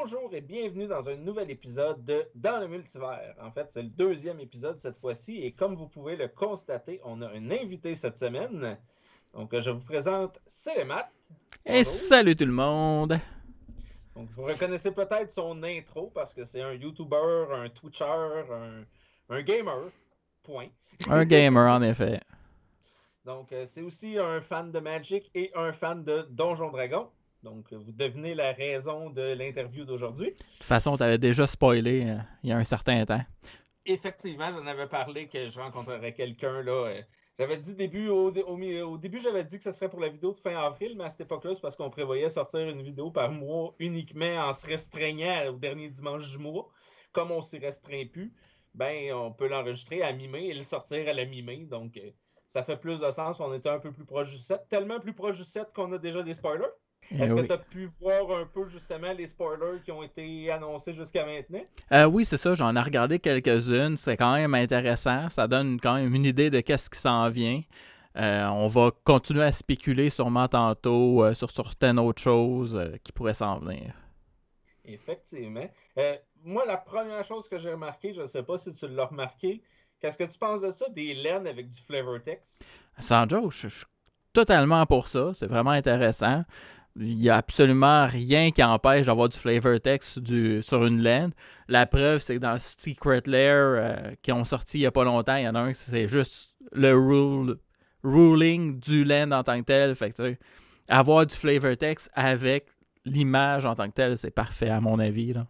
Bonjour et bienvenue dans un nouvel épisode de Dans le multivers. En fait, c'est le deuxième épisode cette fois-ci et comme vous pouvez le constater, on a un invité cette semaine. Donc, je vous présente Célémat. Et Bonjour. salut tout le monde! Donc, vous reconnaissez peut-être son intro parce que c'est un YouTuber, un Twitcher, un gamer. Point. Un gamer en effet. Donc, c'est aussi un fan de Magic et un fan de Donjon Dragon. Donc, vous devinez la raison de l'interview d'aujourd'hui. De toute façon, t'avais déjà spoilé il y a un certain temps. Effectivement, j'en avais parlé que je rencontrerais quelqu'un là. J'avais dit au début, j'avais dit que ce serait pour la vidéo de fin avril, mais à cette époque-là, c'est parce qu'on prévoyait sortir une vidéo par mois uniquement en se restreignant au dernier dimanche du mois. Comme on s'y restreint plus, ben on peut l'enregistrer à mi-mai et le sortir à la mi-mai. Donc ça fait plus de sens. On était un peu plus proche du 7, tellement plus proche du 7 qu'on a déjà des spoilers. Et Est-ce que oui. tu as pu voir un peu justement les spoilers qui ont été annoncés jusqu'à maintenant? Oui, c'est ça, j'en ai regardé quelques-unes. C'est quand même intéressant. Ça donne quand même une idée de qu'est-ce qui s'en vient. On va continuer à spéculer sûrement tantôt sur certaines autres choses qui pourraient s'en venir. Effectivement. Moi, la première chose que j'ai remarqué, je ne sais pas si tu l'as remarqué, qu'est-ce que tu penses de ça, des laines avec du flavor text? Sans joke, je suis totalement pour ça. C'est vraiment intéressant. Il n'y a absolument rien qui empêche d'avoir du flavor text sur une laine. La preuve, c'est que dans le Secret Lair qui ont sorti il n'y a pas longtemps, il y en a un, c'est juste le ruling du land en tant que tel. Fait que, tu sais, avoir du flavor text avec l'image en tant que telle, c'est parfait à mon avis. Là.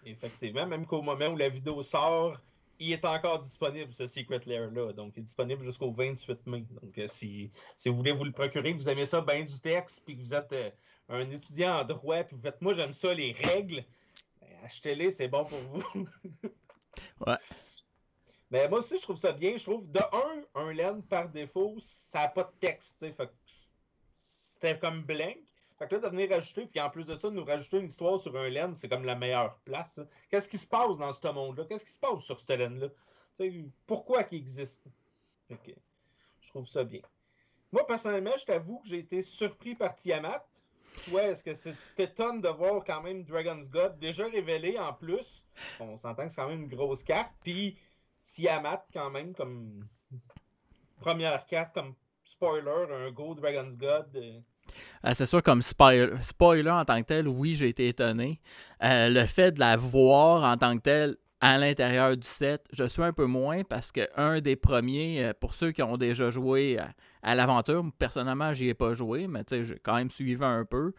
Effectivement, même qu'au moment où la vidéo sort, il est encore disponible, ce Secret Lair-là. Donc, il est disponible jusqu'au 28 mai. Donc, si vous voulez vous le procurer, que vous aimez ça, ben du texte, puis que vous êtes un étudiant en droit, puis vous faites, moi, j'aime ça, les règles, ben, achetez-les, c'est bon pour vous. Ouais. Mais moi aussi, je trouve ça bien. Je trouve, de un laine par défaut, ça n'a pas de texte. Fait que c'était comme blank. Fait que là, de venir rajouter, puis en plus de ça, de nous rajouter une histoire sur un laine, c'est comme la meilleure place. Là. Qu'est-ce qui se passe dans ce monde-là? Qu'est-ce qui se passe sur cette laine-là? Pourquoi qu'il existe? Fait que, je trouve ça bien. Moi, personnellement, je t'avoue que j'ai été surpris par Tiamat. Toi, est-ce que c'est t'étonne de voir quand même Dragon's God déjà révélé en plus? On s'entend que c'est quand même une grosse carte. Puis Tiamat, quand même, comme première carte, comme spoiler, un Go Dragon's God. C'est sûr, comme spoiler en tant que tel, oui, j'ai été étonné. Le fait de la voir en tant que tel à l'intérieur du set, je suis un peu moins parce que un des premiers, pour ceux qui ont déjà joué à l'aventure, personnellement, j'y ai pas joué, mais j'ai quand même suivi un peu.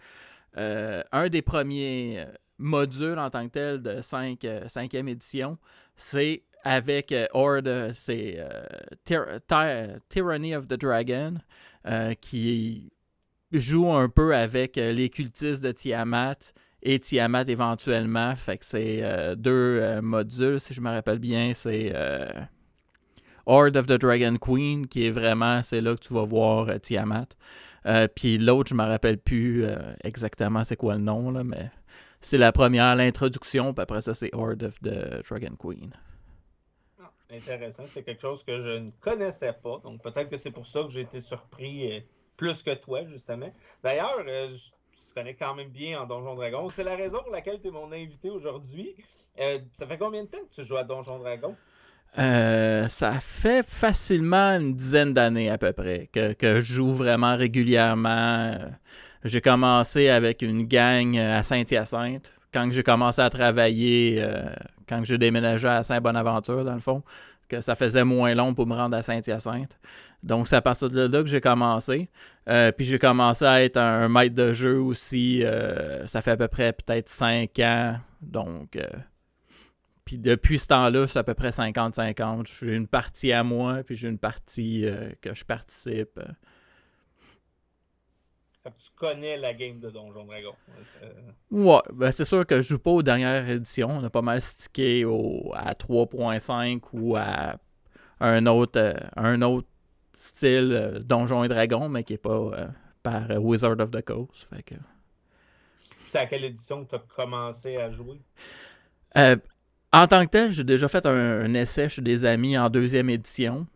Un des premiers modules en tant que tel de 5e édition, c'est avec Horde, c'est Tyranny of the Dragon, qui joue un peu avec les cultistes de Tiamat et Tiamat éventuellement. Fait que c'est deux modules, si je me rappelle bien. C'est Horde of the Dragon Queen, qui est vraiment, c'est là que tu vas voir Tiamat. Puis l'autre, je me rappelle plus exactement c'est quoi le nom, là, mais c'est la première, l'introduction, puis après ça, c'est Horde of the Dragon Queen. Intéressant, c'est quelque chose que je ne connaissais pas. Donc peut-être que c'est pour ça que j'ai été surpris plus que toi, justement. D'ailleurs, tu connais quand même bien en Donjon Dragon. C'est la raison pour laquelle tu es mon invité aujourd'hui. Ça fait combien de temps que tu joues à Donjon Dragon? Ça fait facilement une dizaine d'années à peu près que je joue vraiment régulièrement. J'ai commencé avec une gang à Saint-Hyacinthe. Quand j'ai commencé à travailler, quand j'ai déménagé à Saint-Bonaventure, dans le fond, que ça faisait moins long pour me rendre à Saint-Hyacinthe. Donc, c'est à partir de là que j'ai commencé. Puis j'ai commencé à être un maître de jeu aussi. Ça fait à peu près peut-être 5 ans. Donc, puis depuis ce temps-là, c'est à peu près 50-50. J'ai une partie à moi, puis j'ai une partie que je participe. Tu connais la game de Donjon Dragon. Ouais, ben c'est sûr que je joue pas aux dernières éditions. On a pas mal stické à 3.5 ou à un autre style Donjon et Dragon, mais qui est pas par Wizard of the Coast. Fait que... C'est à quelle édition que tu as commencé à jouer? En tant que tel, j'ai déjà fait un essai chez des amis en 2e édition.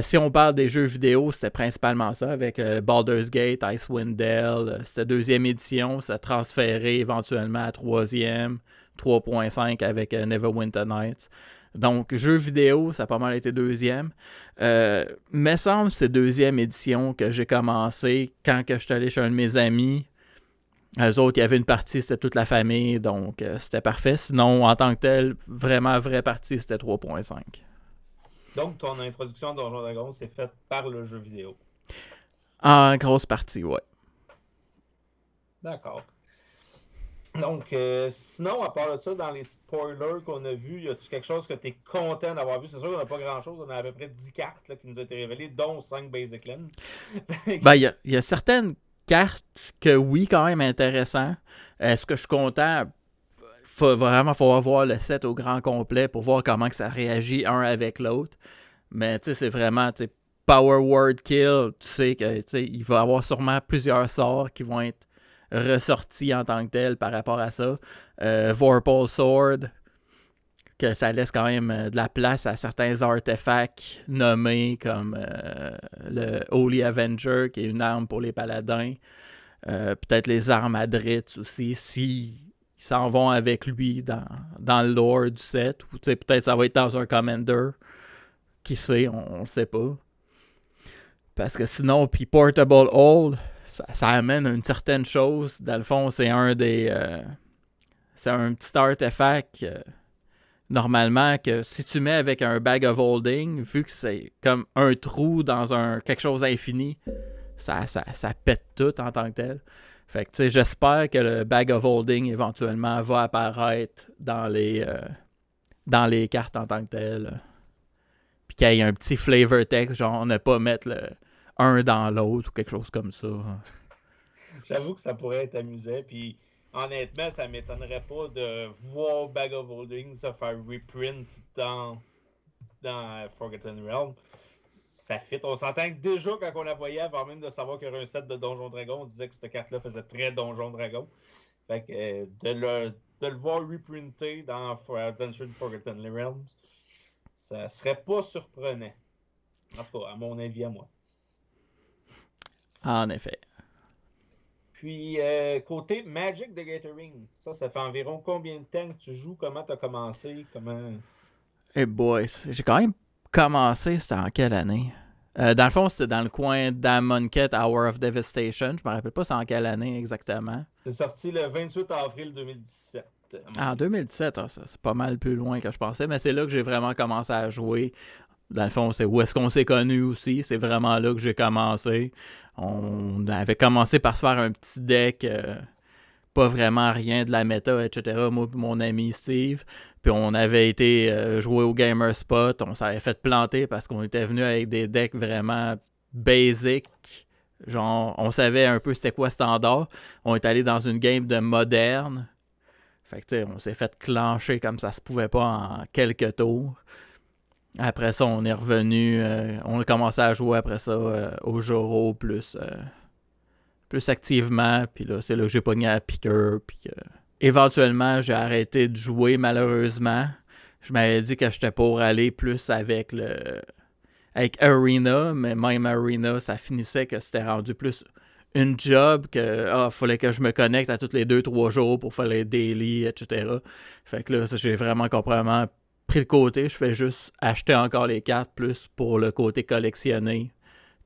Si on parle des jeux vidéo, c'était principalement ça, avec Baldur's Gate, Icewind Dale. C'était deuxième édition, ça a transféré éventuellement à troisième, 3.5 avec Neverwinter Nights. Donc, jeux vidéo, ça a pas mal été deuxième. Me semble que c'est deuxième édition que j'ai commencé quand que je suis allé chez un de mes amis. Eux autres, il y avait une partie, c'était toute la famille, donc c'était parfait. Sinon, en tant que tel, vraiment vraie partie, c'était 3.5. Donc, ton introduction à Donjons Dragons s'est faite par le jeu vidéo. En grosse partie, ouais. D'accord. Donc, sinon, à part de ça, dans les spoilers qu'on a vus, y a-tu quelque chose que tu es content d'avoir vu? C'est sûr qu'on n'a pas grand-chose. On a à peu près 10 cartes là, qui nous ont été révélées, dont 5 Basic Lands. Ben, il y a certaines cartes que oui, quand même intéressant. Est-ce que je suis content? Faut voir le set au grand complet pour voir comment que ça réagit un avec l'autre. Mais tu sais, c'est vraiment Power Word Kill. Tu sais que il va y avoir sûrement plusieurs sorts qui vont être ressortis en tant que tels par rapport à ça. Vorpal Sword, que ça laisse quand même de la place à certains artefacts nommés comme le Holy Avenger, qui est une arme pour les paladins. Peut-être les armes Adrits aussi, si ils s'en vont avec lui dans le lore du set. Ou peut-être ça va être dans un Commander. Qui sait, on sait pas. Parce que sinon, puis Portable Hold, ça amène une certaine chose. Dans le fond, c'est un des... c'est un petit artefact... normalement, que si tu mets avec un Bag of Holding, vu que c'est comme un trou dans quelque chose d'infini, ça pète tout en tant que tel. Fait que, tu sais, j'espère que le Bag of Holding, éventuellement, va apparaître dans les cartes en tant que tel. Puis qu'il y ait un petit flavor text, genre, ne pas mettre un dans l'autre ou quelque chose comme ça. J'avoue que ça pourrait être amusant, puis honnêtement, ça m'étonnerait pas de voir Bag of Holding se faire reprint dans Forgotten Realm. Ça fit. On s'entend que déjà, quand on la voyait, avant même de savoir qu'il y aurait un set de Donjon Dragon, on disait que cette carte-là faisait très Donjon Dragon. Fait que de le voir reprinté dans Adventure in Forgotten Realms, ça serait pas surprenant. En tout cas, à mon avis, à moi. En effet. Puis, côté Magic the Gathering, ça fait environ combien de temps que tu joues? Comment tu as commencé? Eh boy, j'ai quand même commencé, c'était en quelle année? Dans le fond, c'était dans le coin d'Amonkhet Hour of Devastation. Je me rappelle pas c'est en quelle année exactement. C'est sorti le 28 avril 2017. En 2017, c'est pas mal plus loin que je pensais, mais c'est là que j'ai vraiment commencé à jouer. Dans le fond, c'est où est-ce qu'on s'est connus aussi. C'est vraiment là que j'ai commencé. On avait commencé par se faire un petit deck, pas vraiment rien de la méta, etc. Moi et mon ami Steve. Puis on avait été jouer au Gamer Spot. On s'avait fait planter parce qu'on était venu avec des decks vraiment basic. Genre, on savait un peu c'était quoi standard. On est allé dans une game de moderne. Fait que tu sais, on s'est fait clencher comme ça se pouvait pas en quelques tours. Après ça, on est revenu, on a commencé à jouer après ça au Joro plus activement. Puis là, c'est là que j'ai pogné à Piqueur. Puis éventuellement, j'ai arrêté de jouer malheureusement. Je m'avais dit que j'étais pour aller plus avec Arena, mais même Arena, ça finissait que c'était rendu plus une job que fallait que je me connecte à tous les 2-3 jours pour faire les daily, etc. Fait que là, j'ai vraiment complètement pris le côté. Je fais juste acheter encore les cartes plus pour le côté collectionné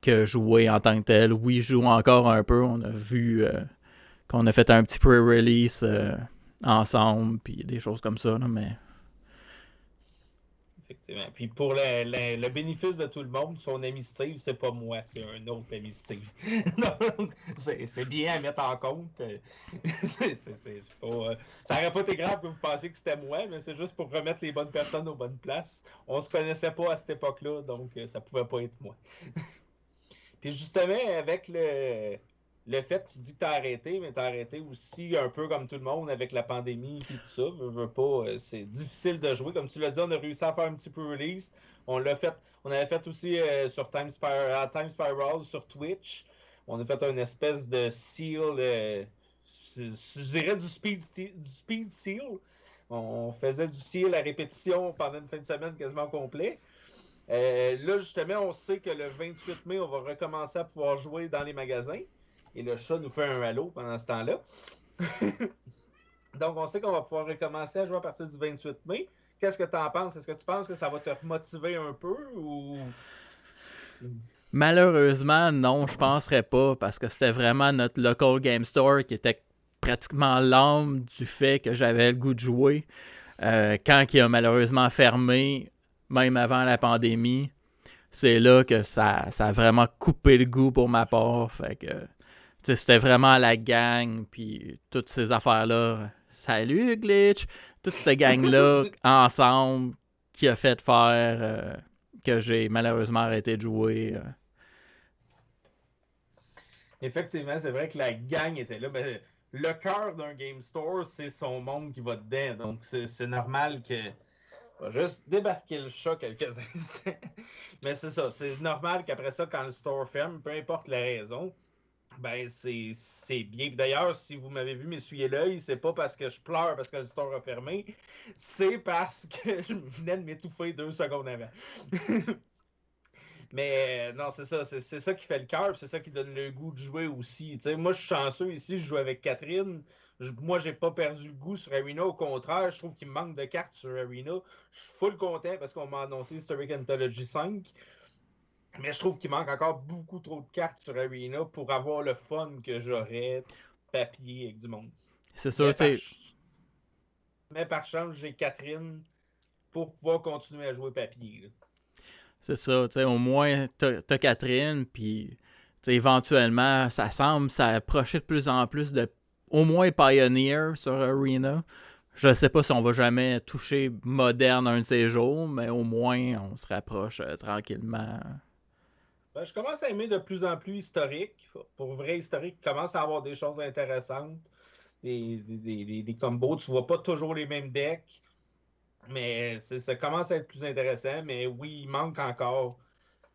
que jouer en tant que tel. Oui, je joue encore un peu. On a vu qu'on a fait un petit pre-release ensemble, puis des choses comme ça, là, mais... Effectivement. Puis pour le bénéfice de tout le monde, son ami Steve, c'est pas moi, c'est un autre ami Steve. Donc, c'est bien à mettre en compte. C'est pas, ça aurait pas été grave que vous pensiez que c'était moi, mais c'est juste pour remettre les bonnes personnes aux bonnes places. On se connaissait pas à cette époque-là, donc ça pouvait pas être moi. Puis justement, avec le fait que tu dis que t'as arrêté, mais t'as arrêté aussi un peu comme tout le monde avec la pandémie et tout ça. Veux pas, c'est difficile de jouer. Comme tu l'as dit, on a réussi à faire un petit peu release. On avait fait aussi sur Time Spiral sur Twitch. On a fait une espèce de seal, je dirais du speed seal. On faisait du seal à répétition pendant une fin de semaine quasiment complet. Là, justement, on sait que le 28 mai, on va recommencer à pouvoir jouer dans les magasins. Et le chat nous fait un halo pendant ce temps-là. Donc, on sait qu'on va pouvoir recommencer à jouer à partir du 28 mai. Qu'est-ce que tu en penses? Est-ce que tu penses que ça va te motiver un peu ou... Malheureusement, non, je penserais pas, parce que c'était vraiment notre local game store qui était pratiquement l'âme du fait que j'avais le goût de jouer. Quand il a malheureusement fermé, même avant la pandémie, c'est là que ça a vraiment coupé le goût pour ma part. Fait que c'était vraiment la gang, puis toutes ces affaires-là. Salut Glitch! Toute cette gang-là ensemble qui a fait faire que j'ai malheureusement arrêté de jouer. Effectivement, c'est vrai que la gang était là. Mais le cœur d'un game store, c'est son monde qui va dedans. Donc, c'est normal que... On va juste débarquer le chat quelques instants. Mais c'est ça. C'est normal qu'après ça, quand le store ferme, peu importe la raison, ben c'est bien. D'ailleurs, si vous m'avez vu m'essuyer l'œil, c'est pas parce que je pleure parce que le store a fermé. C'est parce que je venais de m'étouffer 2 secondes avant. Mais non, c'est ça. C'est ça qui fait le cœur, c'est ça qui donne le goût de jouer aussi. T'sais, moi, je suis chanceux ici, je joue avec Catherine. Moi, j'ai pas perdu le goût sur Arena. Au contraire, je trouve qu'il me manque de cartes sur Arena. Je suis full content parce qu'on m'a annoncé Historic Anthology 5. Mais je trouve qu'il manque encore beaucoup trop de cartes sur Arena pour avoir le fun que j'aurais papier avec du monde. C'est sûr, Mais tu sais. mais par chance, j'ai Catherine pour pouvoir continuer à jouer papier. Là. C'est ça, tu sais, au moins, t'as Catherine, puis éventuellement, ça semble s'approcher de plus en plus de, au moins, Pioneer sur Arena. Je sais pas si on va jamais toucher moderne un de ces jours, mais au moins, on se rapproche tranquillement. Ben, je commence à aimer de plus en plus historique. Pour vrai, historique commence à avoir des choses intéressantes. Des combos. Tu vois pas toujours les mêmes decks. Mais ça commence à être plus intéressant. Mais oui, il manque encore.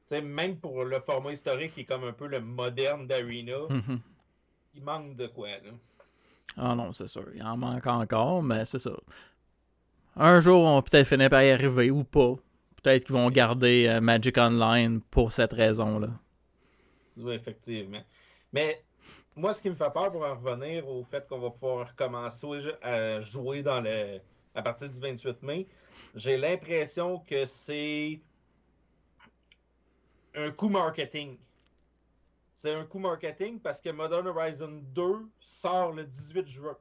T'sais, même pour le format historique qui est comme un peu le moderne d'Arena, il manque de quoi. Là. Ah non, c'est sûr, il en manque encore, mais c'est ça. Un jour, on va peut-être finir par y arriver ou pas. Peut-être qu'ils vont garder Magic Online pour cette raison-là. Oui, effectivement. Mais moi, ce qui me fait peur pour en revenir au fait qu'on va pouvoir recommencer à jouer à partir du 28 mai, j'ai l'impression que c'est un coup marketing. C'est un coup marketing parce que Modern Horizon 2 sort le 18 juin.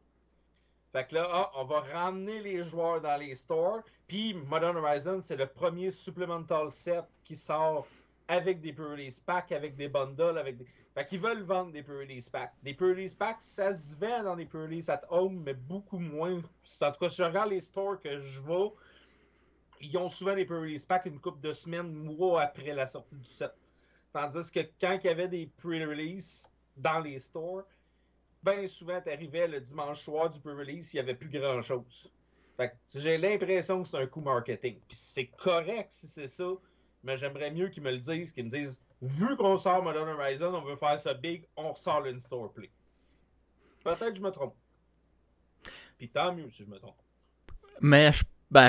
Fait que là, on va ramener les joueurs dans les stores. Puis Modern Horizon, c'est le premier supplemental set qui sort avec des pre-release packs, avec des bundles, Fait qu'ils veulent vendre des pre-release packs. Des pre-release packs, ça se vend dans des pre-release at home, mais beaucoup moins. En tout cas, si je regarde les stores que je vais, ils ont souvent des pre-release packs une couple de semaines, mois après la sortie du set. Tandis que quand il y avait des pre-release dans les stores, bien souvent, t'arrivais le dimanche soir du pre-release, puis il n'y avait plus grand-chose. Fait que j'ai l'impression que c'est un coup marketing. Puis c'est correct si c'est ça, mais j'aimerais mieux qu'ils me le disent, qu'ils me disent, vu qu'on sort Modern Horizon, on veut faire ça big, on ressort l'in-store play. Peut-être que je me trompe. Puis tant mieux si je me trompe. Mais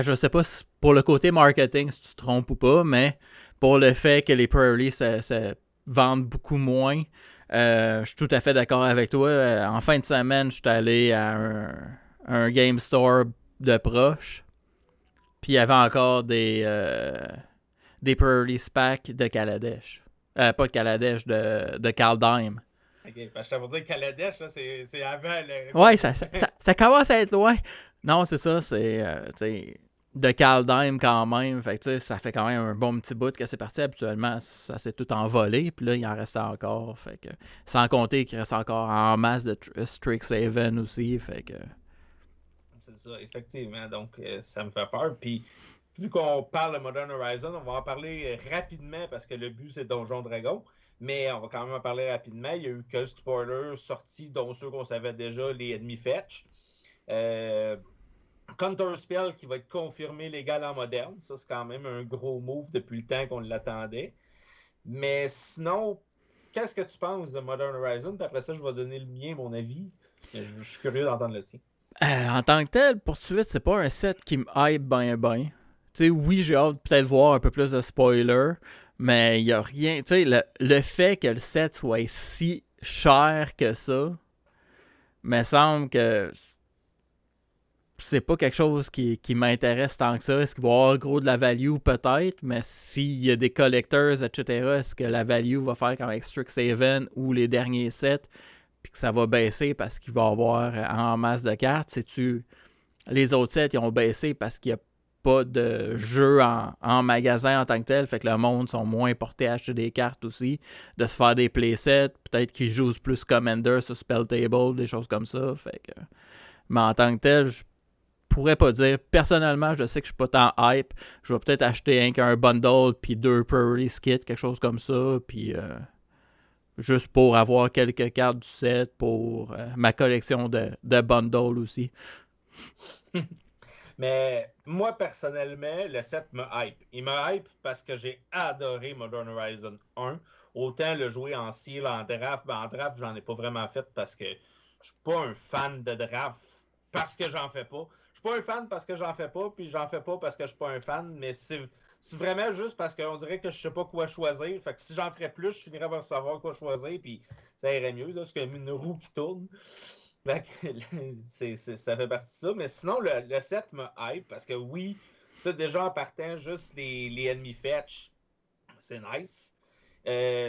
je sais pas si pour le côté marketing si tu te trompes ou pas, mais pour le fait que les pre-release ça vendent beaucoup moins, je suis tout à fait d'accord avec toi. En fin de semaine, je suis allé à un game store de proche, puis il y avait encore des pre-release packs de Kaladesh. Pas de Kaladesh, de Kaldheim. Ok, parce que je t'avais dit que Kaladesh, là, c'est avant le. Ouais, ça commence à être loin. Non, c'est ça, c'est de Kaldheim quand même. Fait que ça fait quand même un bon petit bout que c'est parti. Habituellement, ça s'est tout envolé. Puis là, il en reste encore. Fait que, sans compter qu'il reste encore en masse de Strixhaven aussi. Fait que. C'est ça, effectivement. Donc, ça me fait peur. Puis, vu qu'on parle de Modern Horizon, on va en parler rapidement parce que le but, c'est Donjon Dragon. Mais on va quand même en parler rapidement. Il y a eu quelques spoilers sortis, dont ceux qu'on savait déjà, les ennemis fetch. Counter Spell qui va être confirmé légal en moderne. Ça, c'est quand même un gros move depuis le temps qu'on l'attendait. Mais sinon, qu'est-ce que tu penses de Modern Horizon? Puis après ça, je vais donner le mien, mon avis. Je suis curieux d'entendre le tien. En tant que tel, pour tout de suite, c'est pas un set qui me hype ben. Tu sais, oui, j'ai hâte de peut-être voir un peu plus de spoilers, mais il n'y a rien. Tu sais, le fait que le set soit si cher que ça, me semble que c'est pas quelque chose qui m'intéresse tant que ça. Est-ce qu'il va y avoir gros de la value? Peut-être, mais s'il y a des collectors, etc., est-ce que la value va faire comme avec Strixhaven ou les derniers sets, puis que ça va baisser parce qu'il va y avoir en masse de cartes? Sais-tu, les autres sets, ils ont baissé parce qu'il n'y a pas de jeu en magasin en tant que tel, fait que le monde sont moins portés à acheter des cartes aussi, de se faire des playsets, peut-être qu'ils jouent plus Commander sur Spell Table, des choses comme ça, fait que... Mais en tant que tel, je pourrais pas dire. Personnellement, je sais que je suis pas tant hype. Je vais peut-être acheter un bundle puis 2 Prairie Skits, quelque chose comme ça, puis juste pour avoir quelques cartes du set pour ma collection de bundles aussi. Mais moi, personnellement, le set me hype. Il me hype parce que j'ai adoré Modern Horizon 1. Autant le jouer en seal, en draft. Ben, en draft, j'en ai pas vraiment fait parce que je suis pas un fan de draft parce que j'en fais pas. Je suis pas un fan parce que j'en fais pas, puis j'en fais pas parce que je suis pas un fan, mais c'est vraiment juste parce qu'on dirait que je sais pas quoi choisir. Fait que si j'en ferais plus, je finirais par savoir quoi choisir, puis ça irait mieux, là, parce qu'il y a une roue qui tourne. Ça fait partie de ça. Mais sinon, le set me hype parce que oui, ça déjà en partant, juste les ennemis fetch, c'est nice.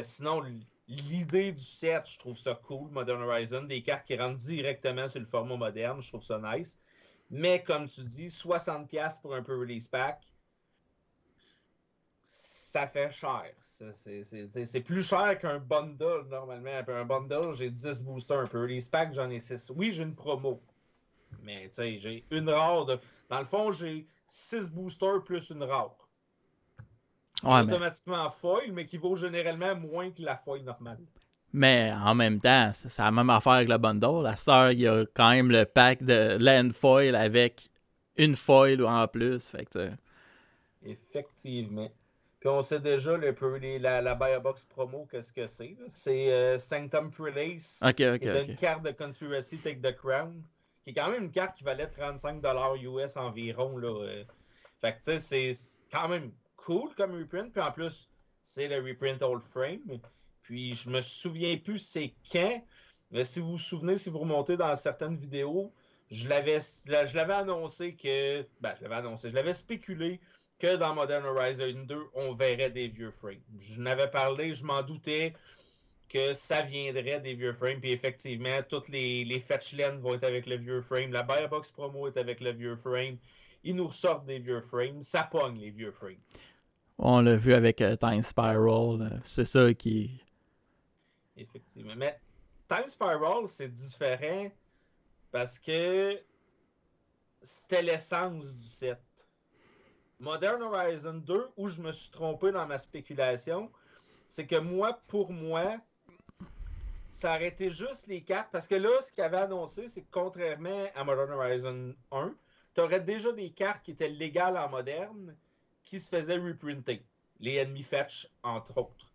Sinon, l'idée du set, je trouve ça cool. Modern Horizon, des cartes qui rentrent directement sur le format moderne, je trouve ça nice. Mais comme tu dis, 60$ pour un peu release pack, ça fait cher. C'est plus cher qu'un bundle normalement. Un bundle, j'ai 10 boosters. Un peu release pack, j'en ai 6. Oui, j'ai une promo. Mais tu sais, j'ai une rare. Dans le fond, j'ai 6 boosters plus une rare. Qui est automatiquement foil, mais qui vaut généralement moins que la foil normale. Mais en même temps, c'est la même affaire avec le bundle. À cette heure, il y a quand même le pack de land foil avec une foil en plus. Fait que, effectivement. Puis on sait déjà la Buy a Box promo, qu'est-ce que c'est. C'est Sanctum Prelace, qui est une carte de Conspiracy Take the Crown, qui est quand même une carte qui valait 35$ US environ. Là. Fait que tu sais, c'est quand même cool comme reprint. Puis en plus, c'est le reprint Old Frame. Puis je me souviens plus c'est quand. Mais si vous vous souvenez, si vous remontez dans certaines vidéos, je l'avais annoncé que. Ben, je l'avais spéculé que dans Modern Horizon 2, on verrait des vieux frames. Je n'avais parlé, je m'en doutais que ça viendrait des vieux frames. Puis effectivement, toutes les fetchlands vont être avec le vieux frame. La Buy a Box promo est avec le vieux frame. Ils nous ressortent des vieux frames. Ça pogne les vieux frames. On l'a vu avec Time Spiral. C'est ça qui... Effectivement. Mais Time Spiral, c'est différent parce que c'était l'essence du set. Modern Horizon 2, où je me suis trompé dans ma spéculation, c'est que pour moi, ça aurait été juste les cartes. Parce que là, ce qu'il avait annoncé, c'est que contrairement à Modern Horizon 1, tu aurais déjà des cartes qui étaient légales en moderne qui se faisaient reprinter. Les ennemis fetch, entre autres.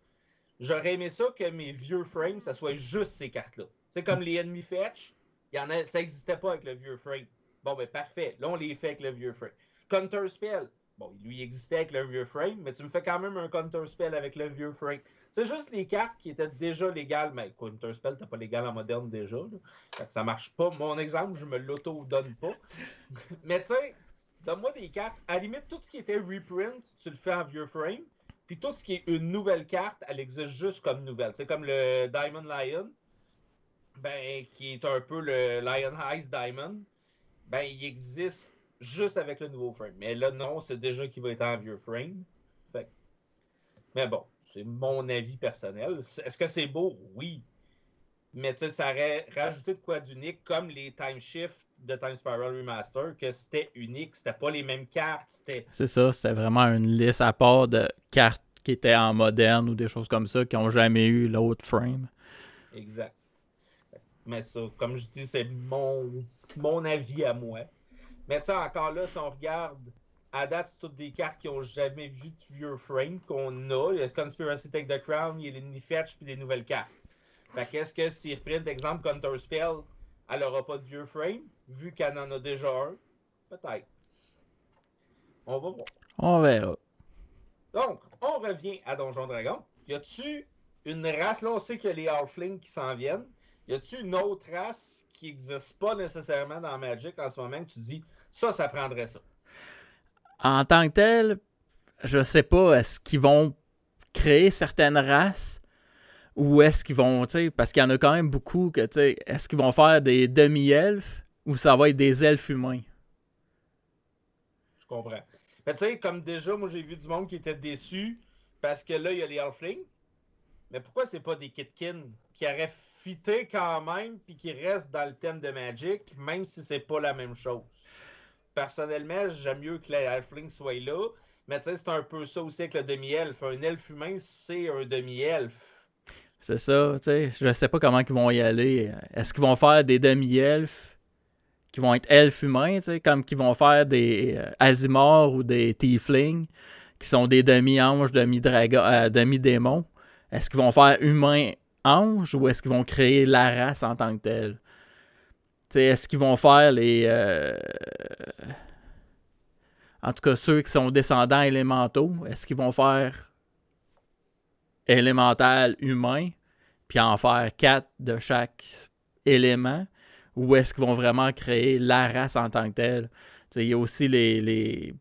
J'aurais aimé ça que mes vieux frames, ça soit juste ces cartes-là. C'est comme les ennemis fetch, ça n'existait pas avec le vieux frame. Bon, ben parfait. Là, on les fait avec le vieux frame. Counter Spell, bon, lui, il existait avec le vieux frame, mais tu me fais quand même un Counter Spell avec le vieux frame. C'est juste les cartes qui étaient déjà légales, mais Counter Spell, t'as pas légal en moderne déjà. Là. Ça marche pas. Mon exemple, je me l'auto-donne pas. Mais tu sais, donne-moi des cartes. À la limite, tout ce qui était reprint, tu le fais en vieux frame. Puis tout ce qui est une nouvelle carte, elle existe juste comme nouvelle. C'est comme le Diamond Lion, ben, qui est un peu le Lion Heist Diamond. Ben, il existe juste avec le nouveau frame. Mais là, non, c'est déjà qu'il va être en vieux frame. Fait. Mais bon, c'est mon avis personnel. Est-ce que c'est beau? Oui. Mais tu sais, ça aurait rajouté de quoi d'unique, comme les Time Shift de Time Spiral Remaster, que c'était unique, c'était pas les mêmes cartes. C'est ça, c'était vraiment une liste à part de cartes qui étaient en moderne ou des choses comme ça, qui n'ont jamais eu l'autre frame. Exact. Mais ça, comme je dis, c'est mon avis à moi. Mais tu sais, encore là, si on regarde, à date, c'est toutes des cartes qui n'ont jamais vu de vieux frame qu'on a. Il y a Conspiracy Take the Crown, il y a les Nifetch puis des nouvelles cartes. Fait qu'est-ce que si reprint, exemple, Counter Spell, elle n'aura pas de vieux frame, vu qu'elle en a déjà un? Peut-être. On va voir. On verra. Donc, on revient à Donjon Dragon. Y a-tu une race, là on sait qu'il y a les Halflings qui s'en viennent. Y a-tu une autre race qui n'existe pas nécessairement dans Magic en ce moment que tu dis, ça prendrait ça? En tant que tel, je sais pas, est-ce qu'ils vont créer certaines races ou est-ce qu'ils vont, tu sais, parce qu'il y en a quand même beaucoup que, tu sais, est-ce qu'ils vont faire des demi-elfes ou ça va être des elfes humains? Je comprends. Mais tu sais, comme déjà, moi j'ai vu du monde qui était déçu parce que là, il y a les Halflings. Mais pourquoi c'est pas des Kitkin qui auraient fité quand même puis qui restent dans le thème de Magic, même si c'est pas la même chose? Personnellement, j'aime mieux que les Halflings soient là. Mais tu sais, c'est un peu ça aussi avec le demi-elfe. Un elfe humain, c'est un demi-elfe. C'est ça, tu sais, je sais pas comment ils vont y aller. Est-ce qu'ils vont faire des demi-elfes qui vont être elfes humains, tu sais, comme qu'ils vont faire des Azimors ou des Tieflings qui sont des demi-anges, demi-dragons, demi-démons? Est-ce qu'ils vont faire humains-anges ou est-ce qu'ils vont créer la race en tant que telle? T'sais, est-ce qu'ils vont faire en tout cas, ceux qui sont descendants élémentaux, est-ce qu'ils vont faire élémental humain, puis en faire 4 de chaque élément? Ou est-ce qu'ils vont vraiment créer la race en tant que telle? Il y a aussi les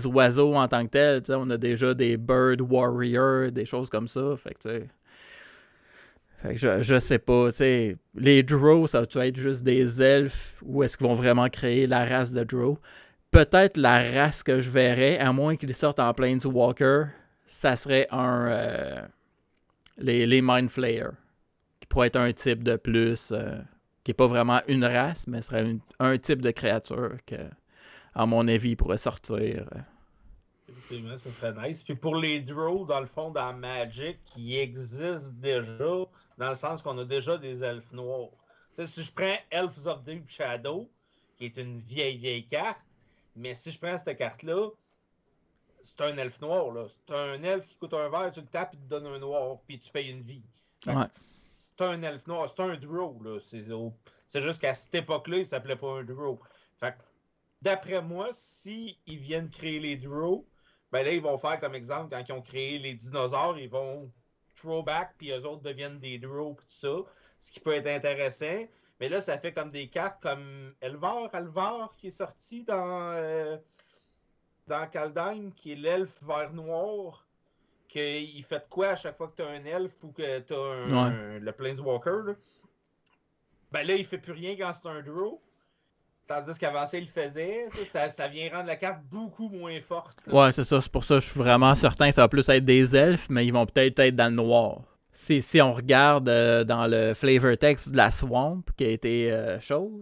oiseaux en tant que tels. On a déjà des bird warriors, des choses comme ça. Fait que je sais pas, tu sais, les Drow, ça va être juste des elfes ou est-ce qu'ils vont vraiment créer la race de Drow? Peut-être la race que je verrais, à moins qu'ils sortent en Planeswalker, ça serait les Mind Flayers, qui pourrait être un type de plus, qui n'est pas vraiment une race, mais serait un type de créature que, à mon avis, pourrait sortir. Effectivement, ce serait nice. Puis pour les Drow, dans le fond, dans Magic, qui existent déjà, dans le sens qu'on a déjà des elfes noirs. Tu sais, si je prends Elves of Deep Shadow, qui est une vieille carte, mais si je prends cette carte-là, c'est un elfe noir, là. C'est un elfe qui coûte un vert, tu le tapes, il te donne un noir, puis tu payes une vie. Ouais. C'est un elfe noir, c'est un Drow, là. C'est juste qu'à cette époque-là, il s'appelait pas un Drow. Fait que, d'après moi, si ils viennent créer les Drow, ben là, ils vont faire comme exemple, quand ils ont créé les dinosaures, ils vont throwback, puis eux autres deviennent des Drow, puis tout ça. Ce qui peut être intéressant. Mais là, ça fait comme des cartes comme Alvar, qui est sorti dans Kaldheim, qui est l'elfe vert noir, qu'il fait de quoi à chaque fois que tu as un elfe ou que tu as le Planeswalker. Là. Ben là, il fait plus rien quand c'est un Drow. Tandis qu'avant ça, il le faisait. Ça vient rendre la carte beaucoup moins forte. Là. Ouais, c'est ça. C'est pour ça que je suis vraiment certain que ça va plus être des elfes, mais ils vont peut-être être dans le noir. Si on regarde dans le flavor text de la Swamp, qui a été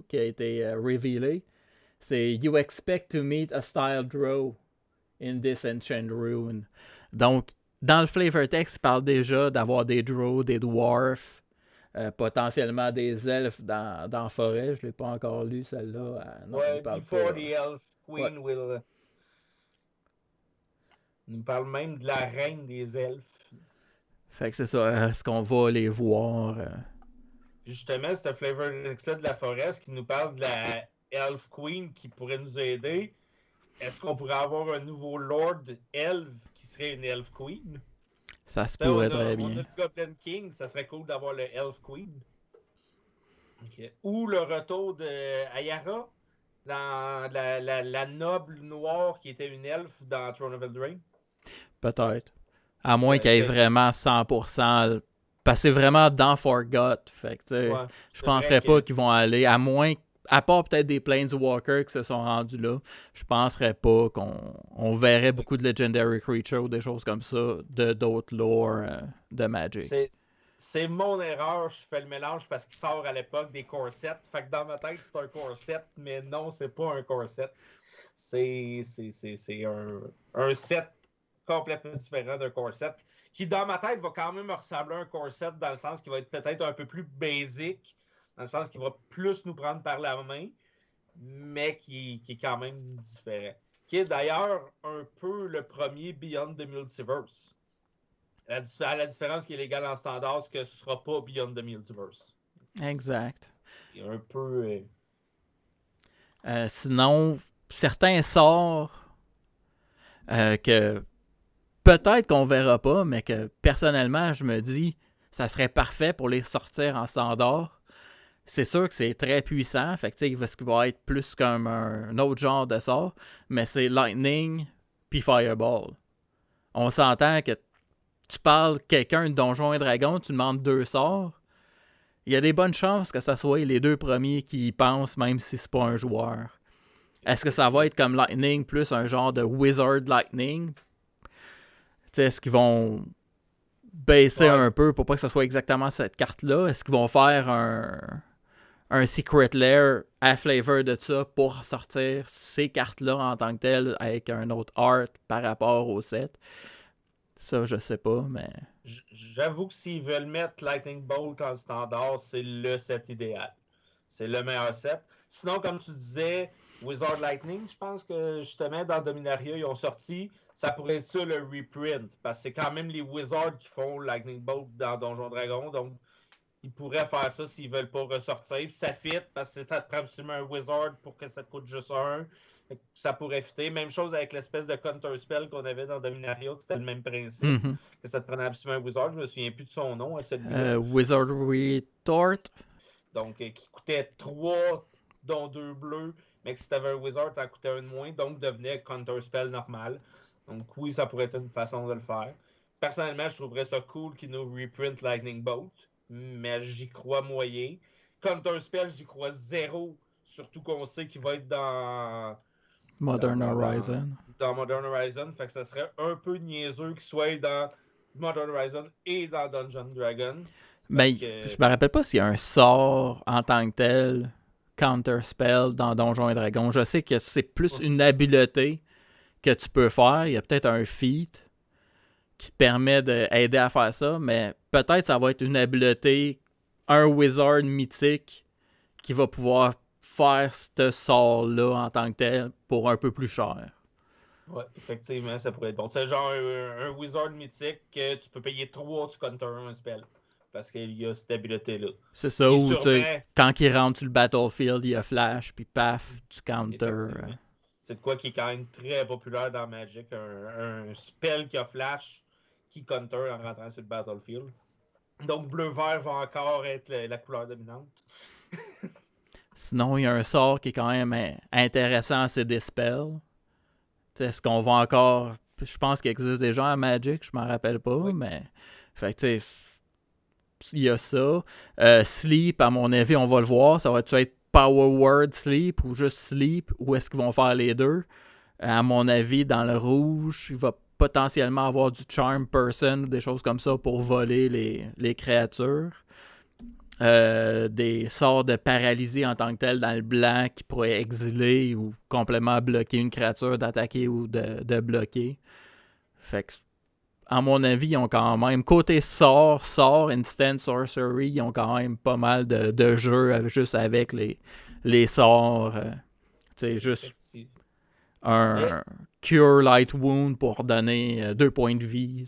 qui a été revealé, c'est You expect to meet a style drow in this ancient rune. Donc, dans le flavor text, il parle déjà d'avoir des drows, des dwarfs, potentiellement des elfes dans la forêt. Je ne l'ai pas encore lu, celle-là. Non, Ouais, il parle Before pas. the Elf Queen will. Il nous parle même de la reine des elfes. Fait que c'est ça. Est-ce qu'on va les voir? Justement, ce flavor text-là de la forêt, qui nous parle de la Elf Queen qui pourrait nous aider. Est-ce qu'on pourrait avoir un nouveau Lord Elf qui serait une Elf Queen? Ça se pourrait très On a bien. le Goblin King, ça serait cool d'avoir le Elf Queen. Okay. Ou le retour de Ayara, dans la noble noire qui était une elfe dans Throne of Eldraine. Peut-être. À moins qu'elle ait vraiment 100%. Parce que c'est vraiment dans Forgot. Fait que, ouais, je penserais pas qu'ils vont aller. À moins. À part peut-être des Planeswalkers qui se sont rendus là, je penserais pas qu'on verrait beaucoup de Legendary Creatures ou des choses comme ça de d'autres lore de Magic. C'est mon erreur, je fais le mélange parce qu'il sort à l'époque des corsets. Fait que dans ma tête, c'est un corset, mais non, c'est pas un corset. C'est un set complètement différent d'un corset qui, dans ma tête, va quand même ressembler à un corset dans le sens qu'il va être peut-être un peu plus basic, dans le sens qu'il va plus nous prendre par la main, mais qui est quand même différent. Qui est d'ailleurs un peu le premier Beyond the Multiverse. À la différence qui est légale en standard, ce que ce sera pas Beyond the Multiverse. Exact. C'est un peu... Sinon, certains sorts que peut-être qu'on verra pas, mais que personnellement, je me dis, ça serait parfait pour les sortir en standard. C'est sûr que c'est très puissant, fait que tu sais, ce qui va être plus comme un autre genre de sort, mais c'est Lightning puis Fireball. On s'entend que tu parles quelqu'un de Donjons et Dragons, tu demandes 2 sorts, il y a des bonnes chances que ça soit les 2 premiers qui y pensent, même si c'est pas un joueur. Est-ce que ça va être comme Lightning plus un genre de Wizard Lightning? T'sais, est-ce qu'ils vont baisser un peu pour pas que ce soit exactement cette carte-là? Est-ce qu'ils vont faire un Secret Lair à flavor de ça pour sortir ces cartes-là en tant que telles avec un autre art par rapport au set? Ça, je sais pas, mais... J'avoue que s'ils veulent mettre Lightning Bolt en standard, c'est le set idéal. C'est le meilleur set. Sinon, comme tu disais, Wizard Lightning, je pense que justement dans Dominaria, ils ont sorti, ça pourrait être ça le reprint, parce que c'est quand même les Wizards qui font Lightning Bolt dans Donjon Dragon, donc ils pourraient faire ça s'ils veulent pas ressortir. Puis ça fit, parce que ça te prend absolument un Wizard pour que ça te coûte juste un. Ça pourrait fitter. Même chose avec l'espèce de counter spell qu'on avait dans Dominaria, que c'était le même principe. Mm-hmm. Que ça te prenait absolument un Wizard. Je me souviens plus de son nom à celui-là. Wizardry Tort. Donc, qui coûtait 3, dont 2 bleus. Mais que si t'avais un Wizard, t'en coûtait un de moins. Donc, devenait counter spell normal. Donc, oui, ça pourrait être une façon de le faire. Personnellement, je trouverais ça cool qu'ils nous reprint Lightning Bolt. Mais j'y crois moyen. Counter spell, j'y crois zéro. Surtout qu'on sait qu'il va être dans Modern Horizon. Dans Modern Horizon. Fait que ça serait un peu niaiseux qu'il soit dans Modern Horizon et dans Dungeon Dragon. Mais je me rappelle pas s'il y a un sort en tant que tel, Counter Spell dans Donjons et Dragons. Je sais que c'est plus une habileté que tu peux faire. Il y a peut-être un feat qui te permet d'aider à faire ça, mais peut-être ça va être une habileté, un wizard mythique qui va pouvoir faire ce sort-là en tant que tel pour un peu plus cher. Ouais, effectivement, ça pourrait être bon. C'est genre un wizard mythique que tu peux payer 3, tu counter un spell. Parce qu'il y a cette habileté-là. C'est ça, ou quand il rentre sur le battlefield, il y a flash, puis paf, tu counter. C'est de quoi qui est quand même très populaire dans Magic. Un spell qui a flash, qui counter en rentrant sur le battlefield. Donc bleu-vert va encore être la couleur dominante. Sinon, il y a un sort qui est quand même intéressant, c'est Dispel. Est-ce qu'on va encore... Je pense qu'il existe déjà à Magic, je m'en rappelle pas, oui. Mais... Fait que tu sais... Il y a ça. Sleep, à mon avis, on va le voir. Ça va-tu être Power Word Sleep ou juste Sleep? Ou est-ce qu'ils vont faire les deux? À mon avis, dans le rouge, il va potentiellement avoir du Charm Person ou des choses comme ça pour voler les créatures. Des sorts de paralysie en tant que tel dans le blanc qui pourraient exiler ou complètement bloquer une créature d'attaquer ou de bloquer. Fait que à mon avis, ils ont quand même, côté sort, instant sorcery, ils ont quand même pas mal de jeux juste avec les sorts. Tu sais, juste un Cure Light Wound pour donner 2 points de vie.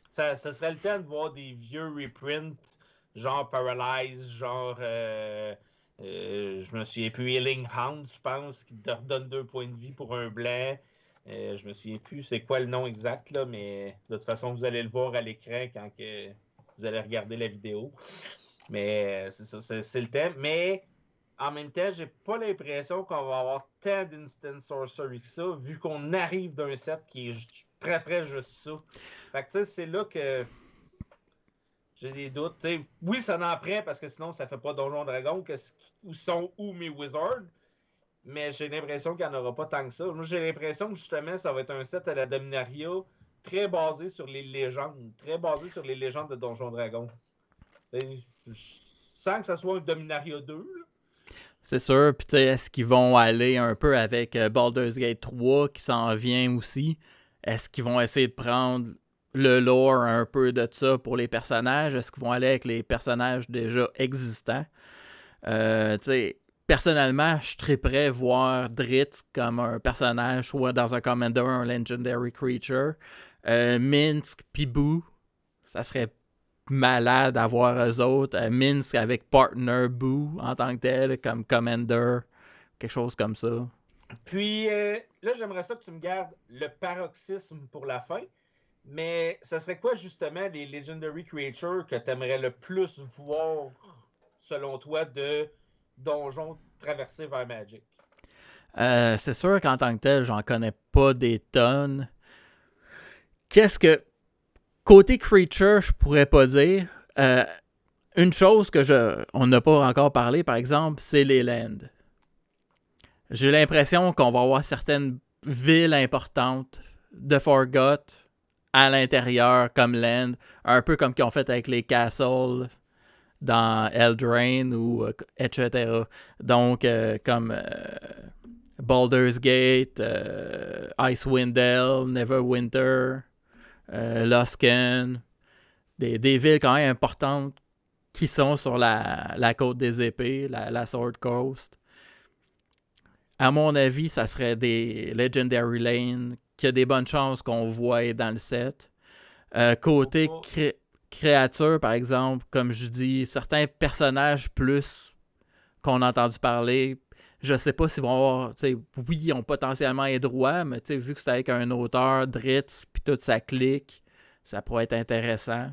Ça serait le temps de voir des vieux reprints, genre Paralyze, genre, je me souviens plus, Healing Hound, je pense, qui te redonne 2 points de vie pour un blanc. Je me souviens plus c'est quoi le nom exact, là, mais de toute façon, vous allez le voir à l'écran quand que vous allez regarder la vidéo. Mais c'est ça, c'est le thème. Mais en même temps, j'ai pas l'impression qu'on va avoir tant d'instant sorcery que ça, vu qu'on arrive d'un set qui est près juste ça. Fait que tu sais, c'est là que j'ai des doutes. T'sais, oui, ça en prend parce que sinon, ça fait pas Donjon Dragon. Où sont mes Wizards? Mais j'ai l'impression qu'il n'y en aura pas tant que ça. Moi, j'ai l'impression que justement, ça va être un set à la Dominaria très basé sur les légendes. Très basé sur les légendes de Donjon Dragon. Sans que ça soit un Dominaria 2. Là. C'est sûr. Puis, tu sais, est-ce qu'ils vont aller un peu avec Baldur's Gate 3 qui s'en vient aussi? Est-ce qu'ils vont essayer de prendre le lore un peu de ça pour les personnages? Est-ce qu'ils vont aller avec les personnages déjà existants? Tu sais, personnellement, je serais prêt à voir Dritz comme un personnage, soit dans un Commander, un Legendary Creature. Minsk, puis Boo, ça serait malade d'avoir eux autres. Minsk avec Partner Boo en tant que tel, comme Commander, quelque chose comme ça. Puis là, j'aimerais ça que tu me gardes le paroxysme pour la fin. Mais ça serait quoi justement les Legendary Creatures que tu aimerais le plus voir, selon toi, de donjons traversés vers Magic? C'est sûr qu'en tant que tel, j'en connais pas des tonnes. Qu'est-ce que. Côté creature, je pourrais pas dire. Une chose on n'a pas encore parlé, par exemple, c'est les lands. J'ai l'impression qu'on va avoir certaines villes importantes de Forgot à l'intérieur comme land, un peu comme qu'ils ont fait avec les castles dans Eldraine ou etc. Donc, comme Baldur's Gate, Icewind Dale, Neverwinter, Luskan, des villes quand même importantes qui sont sur la côte des épées, la Sword Coast. À mon avis, ça serait des Legendary Lane qui a des bonnes chances qu'on voit dans le set. Côté créature, par exemple, comme je dis, certains personnages plus qu'on a entendu parler, je sais pas s'ils vont avoir, oui, ils ont potentiellement les droits, mais vu que c'est avec un auteur, Dritz, puis toute sa clique, ça pourrait être intéressant.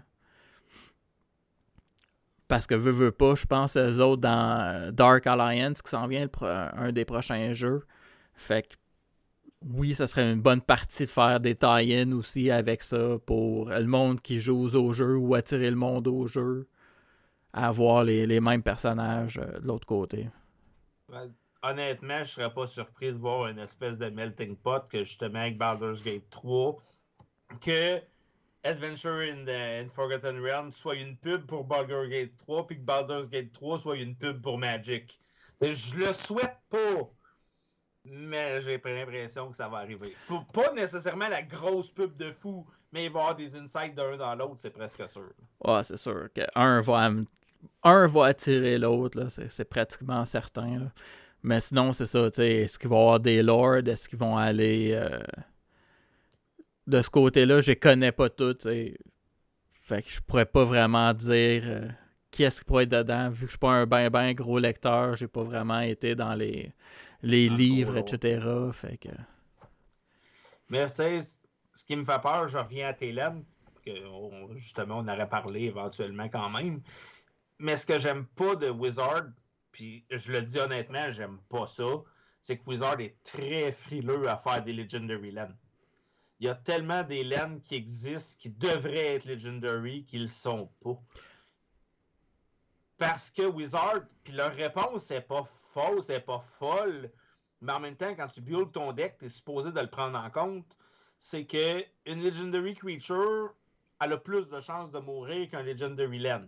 Parce que veut pas, je pense eux autres dans Dark Alliance qui s'en vient un des prochains jeux. Fait que oui, ça serait une bonne partie de faire des tie-in aussi avec ça pour le monde qui joue au jeu ou attirer le monde au jeu à avoir les mêmes personnages de l'autre côté. Honnêtement, je serais pas surpris de voir une espèce de melting pot que justement avec Baldur's Gate 3, que Adventure in Forgotten Realms soit une pub pour Baldur's Gate 3 puis que Baldur's Gate 3 soit une pub pour Magic. Je le souhaite pas, mais j'ai pas l'impression que ça va arriver. Pas nécessairement la grosse pub de fou, mais il va y avoir des insights d'un dans l'autre, c'est presque sûr. Ouais, c'est sûr un va attirer l'autre, là, c'est pratiquement certain. Là. Mais sinon, c'est ça, est-ce qu'il va y avoir des lords, est-ce qu'ils vont aller de ce côté-là, je les connais pas toutes, fait que je pourrais pas vraiment dire qui est-ce qui pourrait être dedans, vu que je suis pas un ben gros lecteur, j'ai pas vraiment été dans les livres, etc. Fait que... Mais ce qui me fait peur, je reviens à Télène, que justement on aurait parlé éventuellement quand même. Mais ce que j'aime pas de Wizard, puis je le dis honnêtement, j'aime pas ça, c'est que Wizard est très frileux à faire des Legendary Lands. Il y a tellement des lands qui existent, qui devraient être Legendary, qu'ils le sont pas. Parce que Wizard, puis leur réponse n'est pas fausse, n'est pas folle, mais en même temps, quand tu builds ton deck, tu es supposé de le prendre en compte. C'est que une Legendary Creature, elle a plus de chances de mourir qu'un Legendary Land.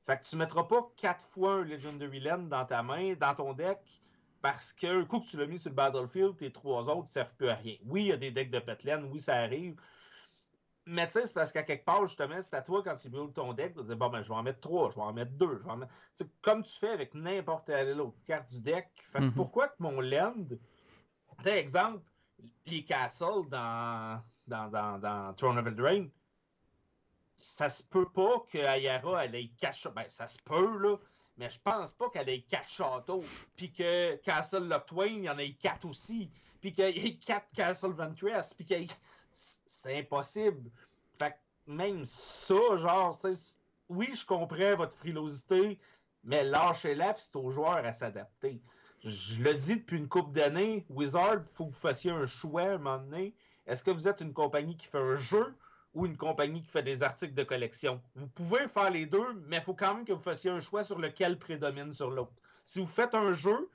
Fait que tu mettras pas 4 fois un Legendary Land dans ta main, dans ton deck, parce qu'un coup que tu l'as mis sur le battlefield, tes 3 autres ne servent plus à rien. Oui, il y a des decks de Petland, oui, ça arrive. Mais tu sais, c'est parce qu'à quelque part, justement, c'est à toi quand tu builds ton deck de dire bon, ben, je vais en mettre 3, je vais en mettre 2, je vais en mettre. T'sais, comme tu fais avec n'importe quelle autre carte du deck. Fait que pourquoi que mon land, tu sais, exemple, les castles dans Throne of Eldraine, ça se peut pas que Ayara elle ait 4 ben ça se peut là, mais je pense pas qu'elle ait 4 châteaux, puis que Castle Locthwain il y en ait 4 aussi, puis qu'il y ait 4 Castle Ventress, puis qu'il y ait... c'est impossible. Fait que même ça, genre, oui, je comprends votre frilosité, mais lâchez-la, puis c'est aux joueurs à s'adapter. Je le dis depuis une couple d'années, Wizard, il faut que vous fassiez un choix à un moment donné. Est-ce que vous êtes une compagnie qui fait un jeu ou une compagnie qui fait des articles de collection? Vous pouvez faire les deux, mais il faut quand même que vous fassiez un choix sur lequel prédomine sur l'autre. Si vous faites un jeu,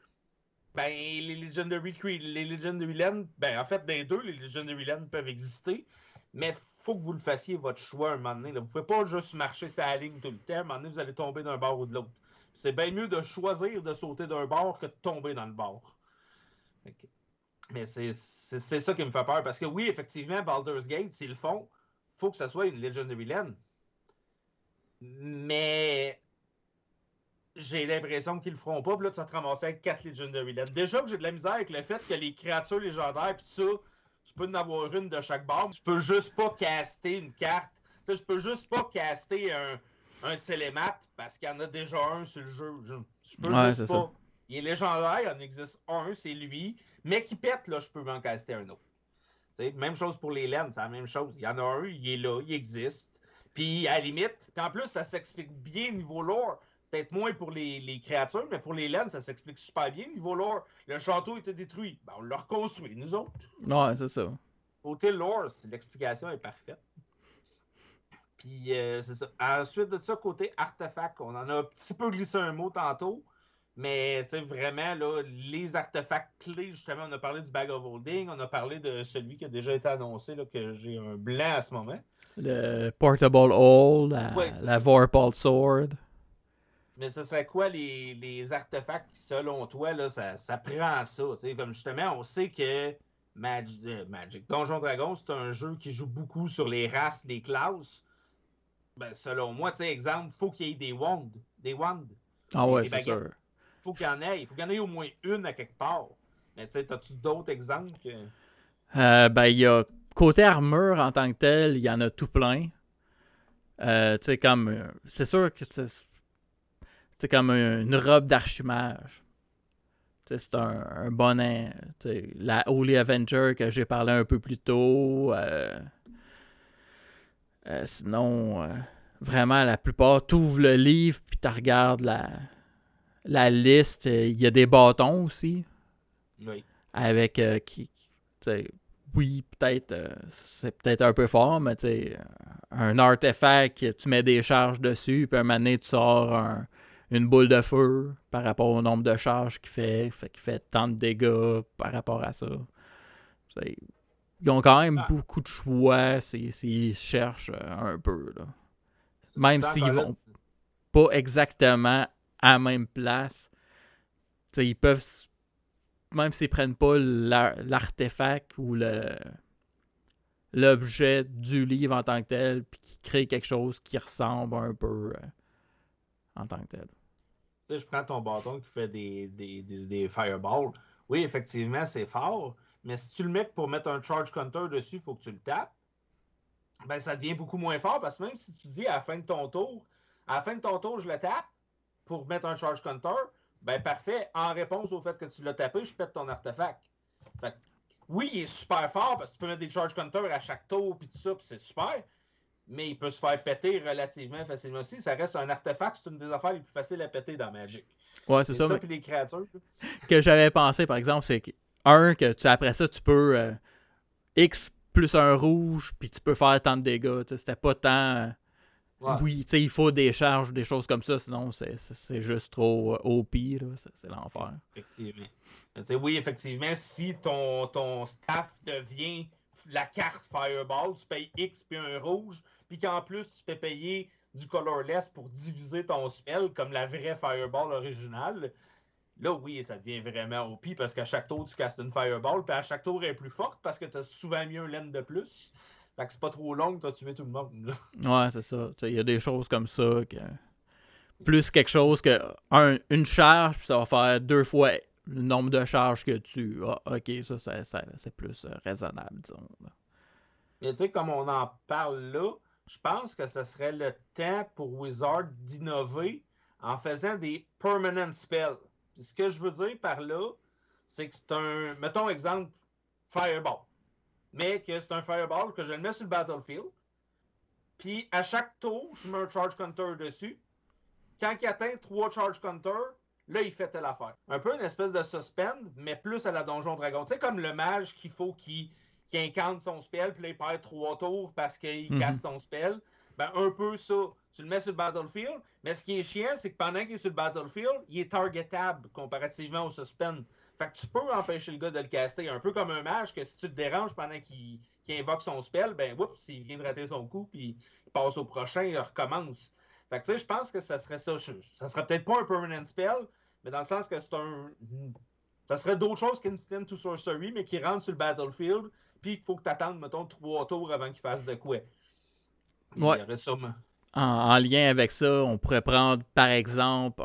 ben les Legendary Land, ben en fait, des deux, les Legendary Land peuvent exister, mais il faut que vous le fassiez votre choix un moment donné. Là. Vous ne pouvez pas juste marcher sa ligne tout le temps. À un moment donné, vous allez tomber d'un bord ou de l'autre. C'est bien mieux de choisir de sauter d'un bord que de tomber dans le bord. Okay. Mais c'est ça qui me fait peur. Parce que oui, effectivement, Baldur's Gate, s'ils le font, il faut que ça soit une Legendary Land. Mais j'ai l'impression qu'ils le feront pas. Puis là, tu vas te ramasser avec 4 Legendary Land. Déjà que j'ai de la misère avec le fait que les créatures légendaires, puis ça, tu peux en avoir une de chaque barre. Tu peux juste pas caster une carte. Tu sais, je peux juste pas caster un Célémat parce qu'il y en a déjà un sur le jeu. Je peux juste pas. Il est légendaire, il en existe un, c'est lui. Mais qui pète, là, je peux m'en caster un autre. T'sais, même chose pour les laines, c'est la même chose. Il y en a un, il est là, il existe. Puis à la limite, puis en plus, ça s'explique bien niveau lore. Peut-être moins pour les créatures, mais pour les laines, ça s'explique super bien niveau lore. Le château était détruit. Ben, on l'a reconstruit, nous autres. Ouais, c'est ça. Côté lore, l'explication est parfaite. Puis c'est ça. Ensuite de ça, côté artefact, on en a un petit peu glissé un mot tantôt. Mais tu sais, vraiment, là, les artefacts clés, justement, on a parlé du Bag of Holding, on a parlé de celui qui a déjà été annoncé, là, que j'ai un blanc à ce moment. Le Portable Hole, Ouais, la Vorpal Sword. Mais ce serait quoi les artefacts qui, selon toi, là, ça prend ça? T'sais, comme justement, on sait que Magic Donjon Dragon, c'est un jeu qui joue beaucoup sur les races, les classes. Ben, selon moi, tu sais, exemple, il faut qu'il y ait des wands. Ah ouais, des c'est baguettes. sûr. Faut qu'il y en ait. Il faut qu'il y en ait au moins une à quelque part. Mais tu sais, as-tu d'autres exemples que. Ben, il y a côté armure en tant que tel, il y en a tout plein. Tu sais, comme. C'est sûr que c'est comme une robe d'archimage. Tu sais, c'est un bonnet. Tu sais, la Holy Avenger que j'ai parlé un peu plus tôt. Sinon, vraiment, la plupart, tu ouvres le livre puis tu regardes la liste. Il y a des bâtons aussi. Oui. Avec tu sais, oui, peut-être c'est peut-être un peu fort, mais tu sais, un artefact, tu mets des charges dessus, puis un moment donné, tu sors une boule de feu par rapport au nombre de charges qu'il fait tant de dégâts par rapport à ça. T'sais, ils ont quand même beaucoup de choix s'ils cherchent un peu. Là. Même s'ils vont pas exactement à la même place, t'sais, ils peuvent, même s'ils prennent pas l'artefact ou l'objet du livre en tant que tel, puis qu'ils créent quelque chose qui ressemble un peu en tant que tel. Tu sais, je prends ton bâton qui fait des fireballs. Oui, effectivement, c'est fort. Mais si tu le mets pour mettre un charge counter dessus, il faut que tu le tapes. Ben, ça devient beaucoup moins fort parce que même si tu dis à la fin de ton tour, je le tape pour mettre un charge counter, ben parfait. En réponse au fait que tu l'as tapé, je pète ton artefact. Fait que, oui, il est super fort parce que tu peux mettre des charge counters à chaque tour puis tout ça, puis c'est super. Mais il peut se faire péter relativement facilement aussi. Ça reste un artefact, c'est une des affaires les plus faciles à péter dans Magic. Ouais, c'est ça. Ça, puis les créatures. Que j'avais pensé, par exemple, c'est que, après ça, tu peux X plus un rouge, puis tu peux faire tant de dégâts. C'était pas tant. Ouais. Oui, tu sais, il faut des charges, des choses comme ça, sinon c'est juste trop OP, là. C'est l'enfer. Effectivement. Oui, effectivement, si ton staff devient la carte Fireball, tu payes X puis un rouge, puis qu'en plus tu peux payer du colorless pour diviser ton spell comme la vraie Fireball originale, là oui, ça devient vraiment OP parce qu'à chaque tour tu castes une Fireball, puis à chaque tour elle est plus forte parce que tu as souvent mis un laine de plus. Fait que c'est pas trop long que tu as tué tout le monde. Là. Ouais, c'est ça. Il y a des choses comme ça que. Plus quelque chose que une charge, puis ça va faire 2 fois le nombre de charges que tu as. Ok, ça c'est plus raisonnable, disons. Là. Mais tu sais, comme on en parle là, je pense que ce serait le temps pour Wizard d'innover en faisant des permanent spells. Puis ce que je veux dire par là, c'est que c'est un, mettons exemple, Fireball. Mais que c'est un Fireball que je le mets sur le battlefield. Puis à chaque tour, je mets un charge counter dessus. Quand il atteint 3 charge counters, là, il fait telle affaire. Un peu une espèce de suspend, mais plus à la Donjon Dragon. Tu sais, comme le mage qu'il faut qu'il incante son spell, puis là, il perd 3 tours parce qu'il casse son spell. Ben, un peu ça. Tu le mets sur le battlefield, mais ce qui est chiant, c'est que pendant qu'il est sur le battlefield, il est targetable comparativement au suspend. Fait que tu peux empêcher le gars de le caster. Un peu comme un mage que si tu te déranges pendant qu'il invoque son spell, ben, oups, il vient de rater son coup, puis il passe au prochain, il recommence. Fait que tu sais, je pense que ça serait ça. Ça serait peut-être pas un permanent spell, mais dans le sens que c'est un. Ça serait d'autres choses qu'Instant to Sorcery, mais qui rentrent sur le battlefield, puis il faut que tu attendes, mettons, 3 tours avant qu'il fasse de quoi. Ouais. Il y aurait sûrement. En lien avec ça, on pourrait prendre, par exemple,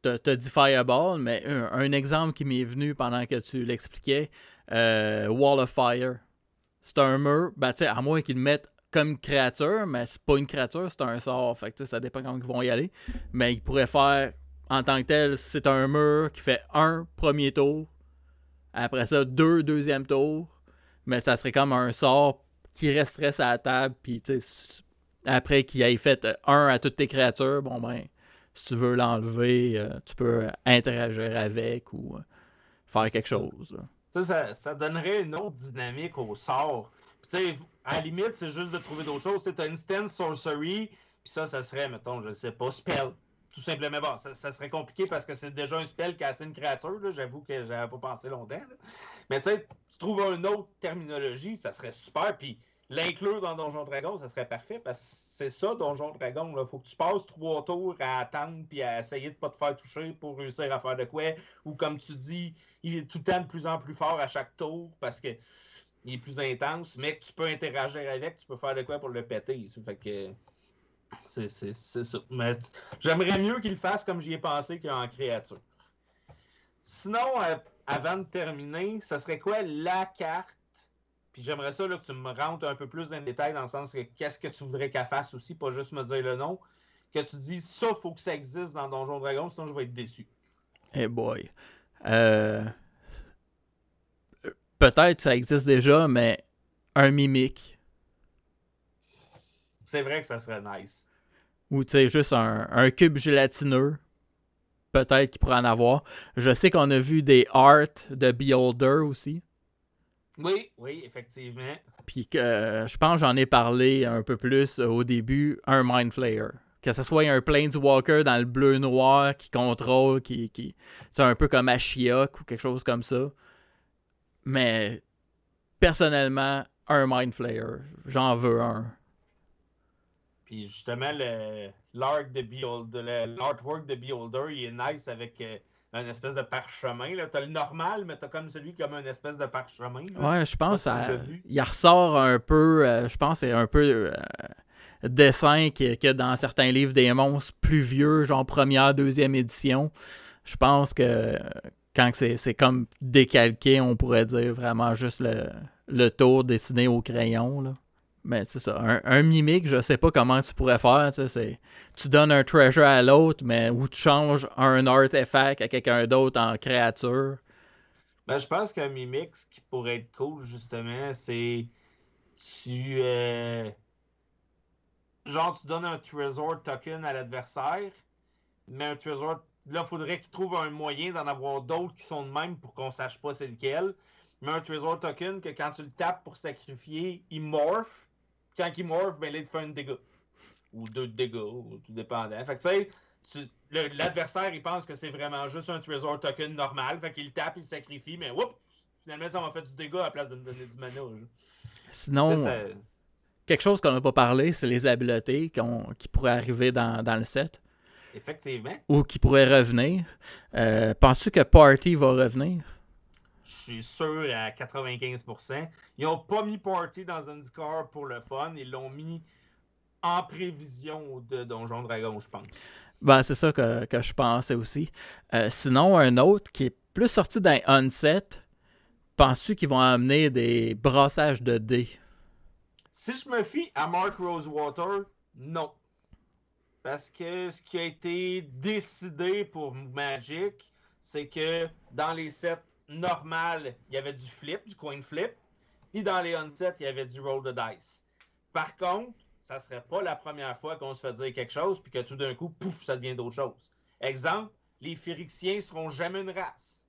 t'as dit Fireball, mais un exemple qui m'est venu pendant que tu l'expliquais, Wall of Fire. C'est un mur, ben, tu sais, à moins qu'ils le mettent comme créature, mais c'est pas une créature, c'est un sort. Fait que ça dépend comment ils vont y aller. Mais ils pourraient faire en tant que tel, c'est un mur qui fait un premier tour, après ça, 2 deuxième tour, mais ça serait comme un sort qui resterait sur la table, puis tu sais, après qu'il ait fait un à toutes tes créatures, bon ben, si tu veux l'enlever, tu peux interagir avec ou faire C'est quelque ça. chose. Là. Ça donnerait une autre dynamique au sort. Puis, à la limite, c'est juste de trouver d'autres choses. C'est instant sorcery, puis ça serait, mettons, je sais pas, spell. Tout simplement, bon, ça serait compliqué parce que c'est déjà un spell qui a assez une créature. Là. J'avoue que j'avais pas pensé longtemps. Là. Mais tu sais, tu trouves une autre terminologie, ça serait super. Puis l'inclure dans Donjon Dragon, ça serait parfait parce que c'est ça, Donjon Dragon. Il faut que tu passes 3 tours à attendre puis à essayer de pas te faire toucher pour réussir à faire de quoi. Ou comme tu dis, il est tout le temps de plus en plus fort à chaque tour parce que il est plus intense, mais que tu peux interagir avec, tu peux faire de quoi pour le péter. Ça fait que c'est ça. Mais j'aimerais mieux qu'il le fasse comme j'y ai pensé qu'en créature. Sinon, avant de terminer, ça serait quoi la carte? Puis j'aimerais ça là, que tu me rentres un peu plus dans le détail dans le sens que qu'est-ce que tu voudrais qu'elle fasse aussi, pas juste me dire le nom. Que tu dis ça, il faut que ça existe dans Donjon Dragon, sinon je vais être déçu. Hey boy. Euh, Peut-être ça existe déjà, mais un mimique. C'est vrai que ça serait nice. Ou tu sais, juste un cube gélatineux. Peut-être qu'il pourrait en avoir. Je sais qu'on a vu des arts de Beholder aussi. Oui, effectivement. Puis que je pense que j'en ai parlé un peu plus au début, un Mind Flayer. Que ce soit un Planeswalker dans le bleu-noir qui contrôle, c'est un peu comme Ashiok ou quelque chose comme ça. Mais personnellement, un Mind Flayer, j'en veux un. Puis justement, l'artwork de Beholder, il est nice avec un espèce de parchemin. T'as le normal, mais t'as comme celui comme un espèce de parchemin. Là. Ouais, je Je sais pas pense si tu l'as à, vu. il ressort un peu, je pense que c'est un peu dessin qu'il y a dans certains livres des monstres plus vieux, genre première, deuxième édition. Je pense que quand c'est comme décalqué, on pourrait dire vraiment juste le tour dessiné au crayon. Là. Mais c'est ça, un mimique, je sais pas comment tu pourrais faire. Tu donnes un treasure à l'autre, mais où tu changes un artefact à quelqu'un d'autre en créature. Ben, je pense qu'un mimic, ce qui pourrait être cool, justement, c'est tu genre tu donnes un Trésor token à l'adversaire, mais un Trésor. Là, il faudrait qu'il trouve un moyen d'en avoir d'autres qui sont de même pour qu'on sache pas c'est lequel. Mais un Trésor token que quand tu le tapes pour sacrifier, il morph. Quand il morph, ben là, il te fait un dégât. Ou 2 dégâts, ou tout dépendant. Fait que tu sais, l'adversaire, il pense que c'est vraiment juste un Trésor token normal. Fait qu'il tape, il sacrifie, mais oups, finalement, ça m'a fait du dégât à la place de me donner du mana. Sinon, Ça, quelque chose qu'on n'a pas parlé, c'est les habiletés qui pourraient arriver dans le set. effectivement, Ou qui pourraient revenir. Penses-tu que Party va revenir? je suis sûr à 95%. Ils n'ont pas mis Party dans Zendikar pour le fun. Ils l'ont mis en prévision de Donjon Dragon, je pense. Ben, c'est ça que je pensais aussi. Sinon, un autre qui est plus sorti d'un onset, penses-tu qu'ils vont amener des brassages de dés? Si je me fie à Mark Rosewater, non. Parce que ce qui a été décidé pour Magic, c'est que dans les sets normales, il y avait du flip, du coin flip. Puis dans les onsets, il y avait du roll the dice. Par contre, ça serait pas la première fois qu'on se fait dire quelque chose, puis que tout d'un coup, pouf, ça devient d'autre chose. Exemple, les Phyrexiens seront jamais une race.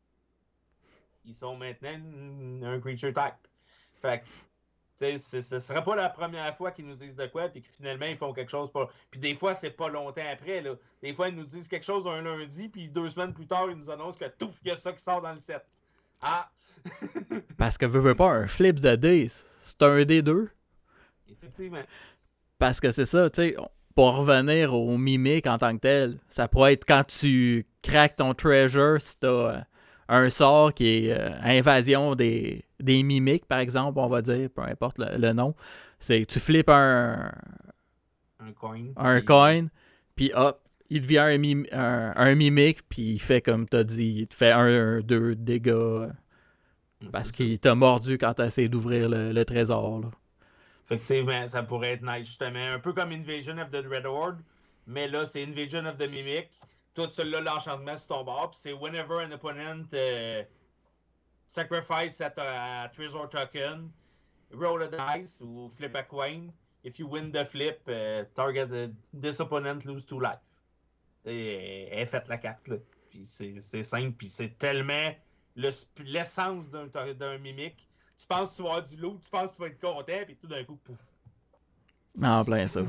Ils sont maintenant un creature type. Fait que ce serait pas la première fois qu'ils nous disent de quoi, puis que finalement ils font quelque chose pour. Puis des fois, c'est pas longtemps après. Là. Des fois, ils nous disent quelque chose un lundi, puis 2 semaines plus tard, ils nous annoncent que tout, il y a ça qui sort dans le set. Ah! Parce que veux pas un flip de dés, c'est un des deux. Effectivement. Parce que c'est ça, tu sais, pour revenir au mimique en tant que tel, ça pourrait être quand tu craques ton treasure, si t'as un sort qui est invasion des mimiques, par exemple, on va dire, peu importe le nom. C'est que tu flippes un coin, puis hop, il devient un mimique, puis il fait comme t'as dit, il te fait 2 dégâts parce qu'il t'a mordu quand t'as essayé d'ouvrir le trésor. Là. Effectivement, ça pourrait être nice, justement. Un peu comme Invasion of the Dread Horde, mais là, c'est Invasion of the Mimic. Tout celui-là, l'enchantement sur ton bord. Puis c'est whenever an opponent sacrifice a treasure token, roll a dice ou flip a coin. If you win the flip, target this opponent lose 2 life. Elle est faite la carte, là. Puis c'est simple, puis c'est tellement l'essence d'un mimique. Tu penses que tu vas avoir du loot, tu penses que tu vas être content, puis tout d'un coup, pouf. En plein ça.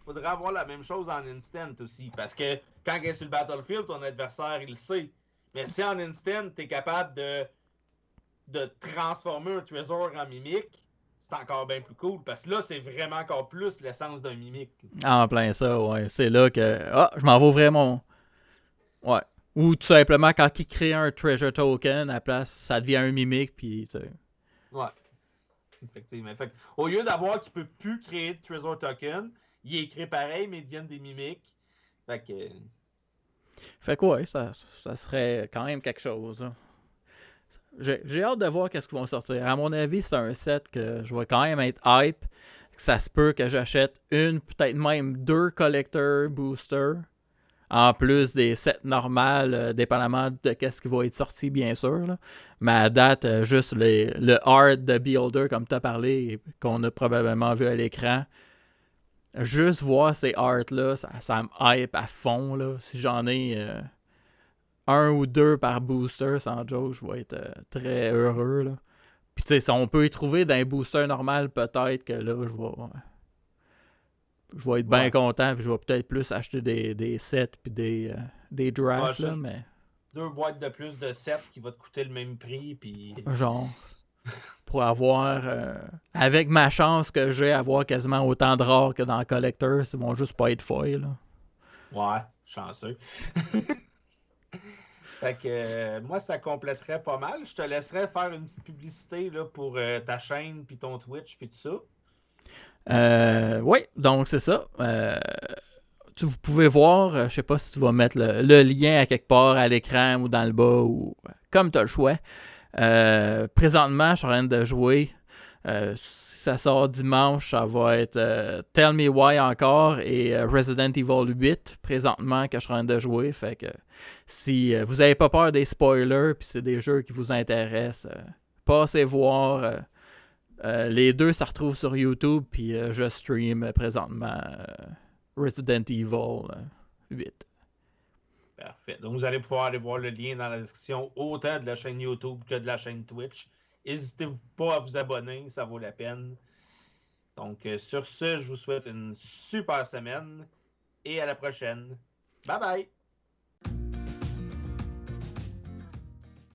Faudrait avoir la même chose en instant aussi, parce que quand il est sur le battlefield, ton adversaire, il le sait. Mais si en instant, tu es capable de transformer un trésor en mimique, c'est encore bien plus cool, parce que là, c'est vraiment encore plus l'essence d'un mimique. En plein ça, ouais. C'est là que, je m'en vais ouvrir mon... Ouais. Ou tout simplement, quand il crée un treasure token, à la place, ça devient un mimique, puis tu sais. Ouais. Effectivement. Fait au lieu d'avoir qu'il peut plus créer de treasure token, il est créé pareil, mais ils deviennent des mimiques. Fait que ouais, ça serait quand même quelque chose. Là. J'ai hâte de voir qu'est-ce qu'ils vont sortir. À mon avis, c'est un set que je vais quand même être hype. Ça se peut que j'achète une, peut-être même 2 collector boosters. En plus des sets normales, dépendamment de qu'est-ce qui va être sorti, bien sûr. Là. Mais à date, juste le art de Beholder, comme tu as parlé, qu'on a probablement vu à l'écran. Juste voir ces arts-là, ça me hype à fond. Là. Si j'en ai 1 ou 2 par booster, sans joke, je vais être très heureux. Là. Puis tu sais, si on peut y trouver dans un booster normal, peut-être que là, je vais être bien content, puis je vais peut-être plus acheter des sets puis des drafts, là, mais... 2 boîtes de plus de sets qui vont te coûter le même prix, puis... Genre, pour avoir... avec ma chance que j'ai, avoir quasiment autant de rares que dans Collectors, ils vont juste pas être foil, là. Ouais, chanceux. Fait que moi, ça compléterait pas mal. Je te laisserais faire une petite publicité là, pour ta chaîne, puis ton Twitch, puis tout ça. Oui, donc c'est ça. Vous pouvez voir, je sais pas si tu vas mettre le lien à quelque part à l'écran ou dans le bas, ou comme tu as le choix. Présentement, je suis en train de jouer. Si ça sort dimanche, ça va être Tell Me Why encore et Resident Evil 8 présentement que je suis en train de jouer. Fait que si vous n'avez pas peur des spoilers puis c'est des jeux qui vous intéressent, passez voir. Les deux, ça retrouve sur YouTube, puis je stream présentement Resident Evil 8. Parfait. Donc, vous allez pouvoir aller voir le lien dans la description, autant de la chaîne YouTube que de la chaîne Twitch. N'hésitez pas à vous abonner, ça vaut la peine. Donc, sur ce, je vous souhaite une super semaine et à la prochaine. Bye bye!